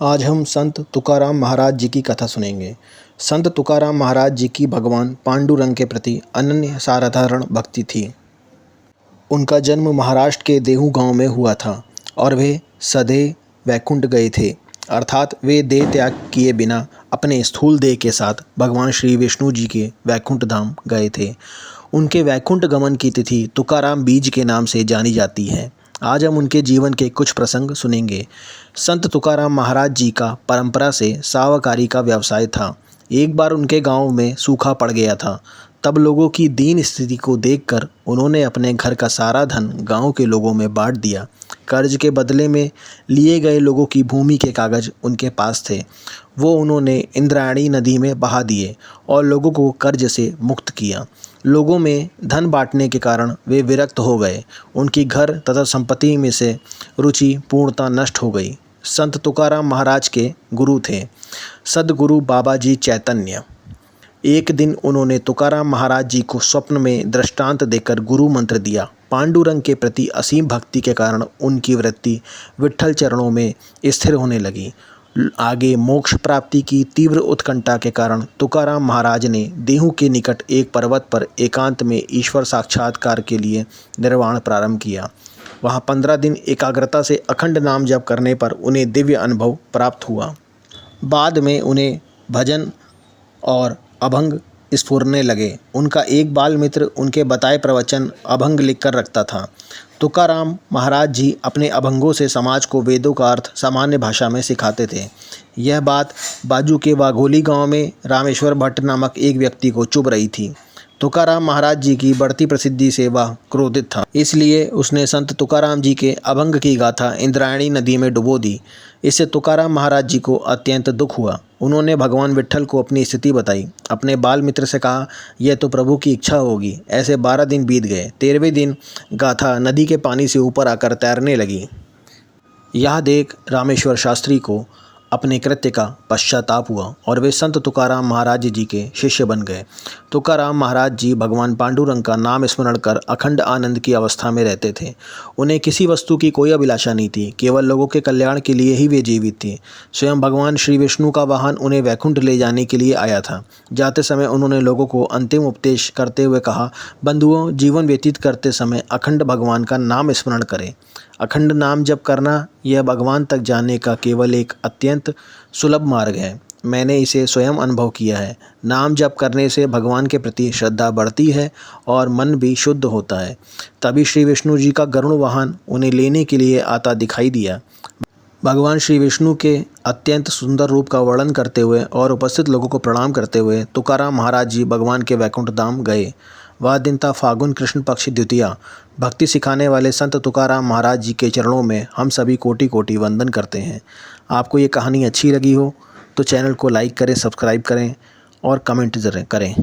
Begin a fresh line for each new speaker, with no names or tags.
आज हम संत तुकाराम महाराज जी की कथा सुनेंगे। संत तुकाराम महाराज जी की भगवान पांडुरंग के प्रति अनन्य साधारण भक्ति थी। उनका जन्म महाराष्ट्र के देहू गांव में हुआ था और वे सदैव वैकुंठ गए थे, अर्थात वे देह त्याग किए बिना अपने स्थूल देह के साथ भगवान श्री विष्णु जी के वैकुंठ धाम गए थे। उनके वैकुंठ गमन की तिथि तुकाराम बीज के नाम से जानी जाती है। आज हम उनके जीवन के कुछ प्रसंग सुनेंगे। संत तुकाराम महाराज जी का परंपरा से सावकारी का व्यवसाय था। एक बार उनके गांव में सूखा पड़ गया था। तब लोगों की दीन स्थिति को देखकर उन्होंने अपने घर का सारा धन गांव के लोगों में बांट दिया। कर्ज के बदले में लिए गए लोगों की भूमि के कागज उनके पास थे, वो उन्होंने इंद्रायणी नदी में बहा दिए और लोगों को कर्ज से मुक्त किया। लोगों में धन बांटने के कारण वे विरक्त हो गए। उनकी घर तथा संपत्ति में से रुचि पूर्णतः नष्ट हो गई। संत तुकाराम महाराज के गुरु थे सद्गुरु बाबा जी चैतन्य। एक दिन उन्होंने तुकाराम महाराज जी को स्वप्न में दृष्टांत देकर गुरु मंत्र दिया। पांडुरंग के प्रति असीम भक्ति के कारण उनकी वृत्ति विट्ठल चरणों में स्थिर होने लगी। आगे मोक्ष प्राप्ति की तीव्र उत्कंठा के कारण तुकाराम महाराज ने देहू के निकट एक पर्वत पर एकांत में ईश्वर साक्षात्कार के लिए निर्वाण प्रारंभ किया। वहाँ 15 दिन एकाग्रता से अखंड नाम जप करने पर उन्हें दिव्य अनुभव प्राप्त हुआ। बाद में उन्हें भजन और अभंग स्फुरने लगे। उनका एक बाल मित्र उनके बताए प्रवचन अभंग लिखकर रखता था। तुकाराम महाराज जी अपने अभंगों से समाज को वेदों का अर्थ सामान्य भाषा में सिखाते थे। यह बात बाजू के वाघोली गांव में रामेश्वर भट्ट नामक एक व्यक्ति को चुभ रही थी। तुकाराम महाराज जी की बढ़ती प्रसिद्धि से वह क्रोधित था, इसलिए उसने संत तुकाराम जी के अभंग की गाथा इंद्रायणी नदी में डुबो दी। इससे तुकाराम महाराज जी को अत्यंत दुख हुआ। उन्होंने भगवान विट्ठल को अपनी स्थिति बताई। अपने बाल मित्र से कहा, यह तो प्रभु की इच्छा होगी। ऐसे 12 दिन बीत गए। 13वें दिन गाथा नदी के पानी से ऊपर आकर तैरने लगी। यह देख रामेश्वर शास्त्री को अपने कृत्य का पश्चाताप हुआ और वे संत तुकाराम महाराज जी के शिष्य बन गए। तुकाराम महाराज जी भगवान पांडुरंग का नाम स्मरण कर अखंड आनंद की अवस्था में रहते थे। उन्हें किसी वस्तु की कोई अभिलाषा नहीं थी, केवल लोगों के कल्याण के लिए ही वे जीवित थे। स्वयं भगवान श्री विष्णु का वाहन उन्हें वैकुंठ ले जाने के लिए आया था। जाते समय उन्होंने लोगों को अंतिम उपदेश करते हुए कहा, बंधुओं, जीवन व्यतीत करते समय अखंड भगवान का नाम स्मरण करें। अखंड नाम जप करना यह भगवान तक जाने का केवल एक अत्यंत सुलभ मार्ग है। मैंने इसे स्वयं अनुभव किया है। नाम जप करने से भगवान के प्रति श्रद्धा बढ़ती है और मन भी शुद्ध होता है। तभी श्री विष्णु जी का गरुड़ वाहन उन्हें लेने के लिए आता दिखाई दिया। भगवान श्री विष्णु के अत्यंत सुंदर रूप का वर्णन करते हुए और उपस्थित लोगों को प्रणाम करते हुए तुकाराम महाराज जी भगवान के वैकुंठ धाम गए। वह दिन था फागुन कृष्ण पक्ष द्वितीया। भक्ति सिखाने वाले संत तुकाराम महाराज जी के चरणों में हम सभी कोटि कोटि वंदन करते हैं। आपको ये कहानी अच्छी लगी हो तो चैनल को लाइक करें, सब्सक्राइब करें और कमेंट करें।